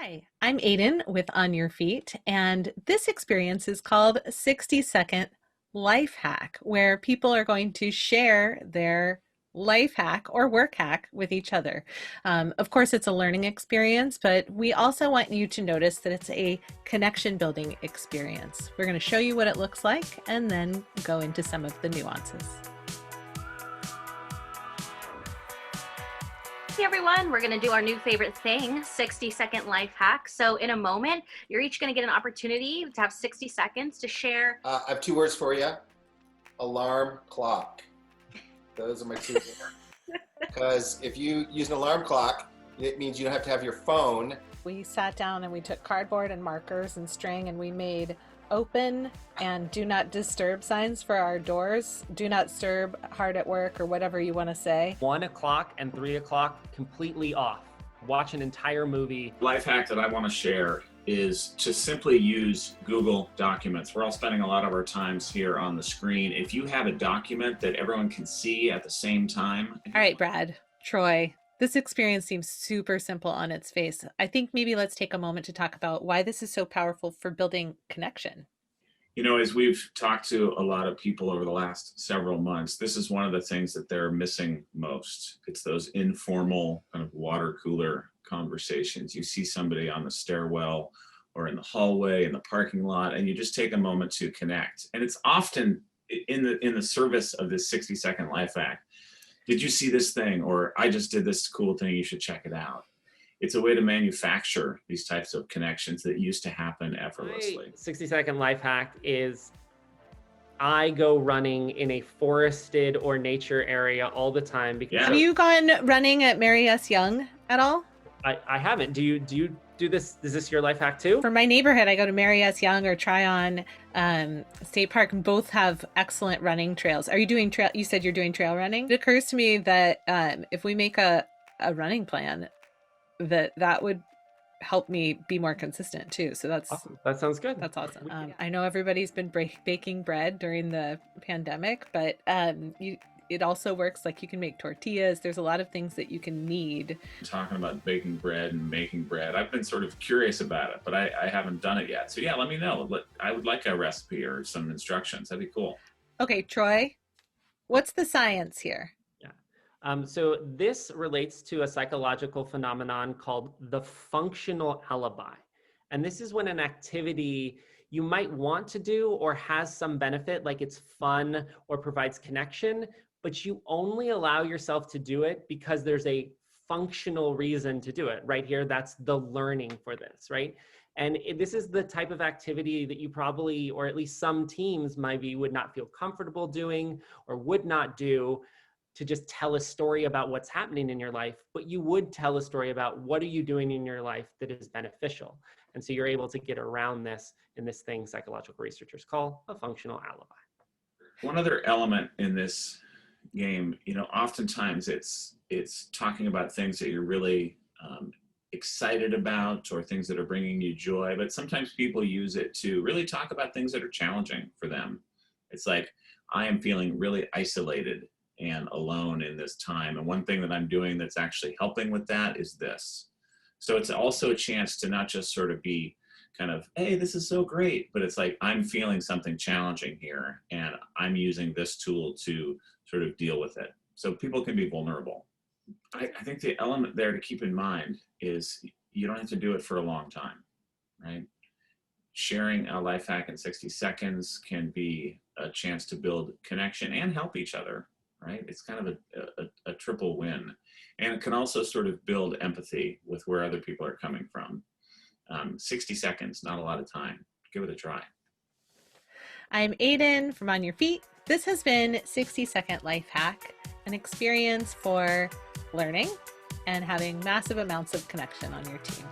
Hi, I'm Aiden with On Your Feet, and this experience is called 60-Second Life Hack, where people are going to share their life hack or work hack with each other. Of course, it's a learning experience, but we also want you to notice that it's a connection building experience. We're going to show you what it looks like and then go into some of the nuances. Hey everyone, we're going to do our new favorite thing, 60-second life hack. So in a moment, you're each going to get an opportunity to have 60 seconds to share. I have two words for you. Alarm clock. Those are my two words. Because if you use an alarm clock, it means you don't have to have your phone. We sat down and we took cardboard and markers and string and we made open and do not disturb signs for our doors. Do not disturb, hard at work, or whatever you want to say. 1 o'clock and 3 o'clock completely off. Watch an entire movie. Life hack that I want to share is to simply use Google Documents. We're all spending a lot of our times here on the screen. If you have a document that everyone can see at the same time. All right, Brad, Troy, this experience seems super simple on its face. I think maybe let's take a moment to talk about why this is so powerful for building connection. You know, as we've talked to a lot of people over the last several months, this is one of the things that they're missing most. It's those informal kind of water cooler conversations. You see somebody on the stairwell or in the hallway, in the parking lot, and you just take a moment to connect. And it's often in the service of this 60-second life hack. Did you see this thing? Or I just did this cool thing, you should check it out. It's a way to manufacture these types of connections that used to happen effortlessly. My 60-second life hack is I go running in a forested or nature area all the time. Because Have you gone running at Mary S. Young at all? I haven't. Do you do this? Is this your life hack too? For my neighborhood, I go to Mary S. Young or Tryon State Park, and both have excellent running trails. Are you doing trail? You said you're doing trail running. It occurs to me that if we make a running plan, that would help me be more consistent too. So that's awesome. That sounds good. That's awesome. I know everybody's been baking bread during the pandemic, but it also works. Like you can make tortillas. There's a lot of things that you can knead. Talking about baking bread and making bread, I've been sort of curious about it, but I haven't done it yet. So yeah, let me know. I would like a recipe or some instructions. That'd be cool. Okay, Troy, what's the science here? So this relates to a psychological phenomenon called the functional alibi. And this is when an activity you might want to do or has some benefit, like it's fun or provides connection, but you only allow yourself to do it because there's a functional reason to do it. Right here, that's the learning for this, right? And this is the type of activity that you probably, or at least some teams maybe would not feel comfortable doing or would not do, to just tell a story about what's happening in your life, but you would tell a story about what are you doing in your life that is beneficial. And so you're able to get around this in this thing psychological researchers call a functional alibi. One other element in this game, you know, oftentimes it's talking about things that you're really excited about or things that are bringing you joy, but sometimes people use it to really talk about things that are challenging for them. It's like, I am feeling really isolated and alone in this time. And one thing that I'm doing that's actually helping with that is this. So it's also a chance to not just sort of be kind of, hey, this is so great, but it's like, I'm feeling something challenging here and I'm using this tool to sort of deal with it. So people can be vulnerable. I think the element there to keep in mind is you don't have to do it for a long time, right? Sharing a life hack in 60 seconds can be a chance to build connection and help each other. Right? It's kind of a triple win. And it can also sort of build empathy with where other people are coming from. 60 seconds, not a lot of time. Give it a try. I'm Aiden from On Your Feet. This has been 60-Second Life Hack, an experience for learning and having massive amounts of connection on your team.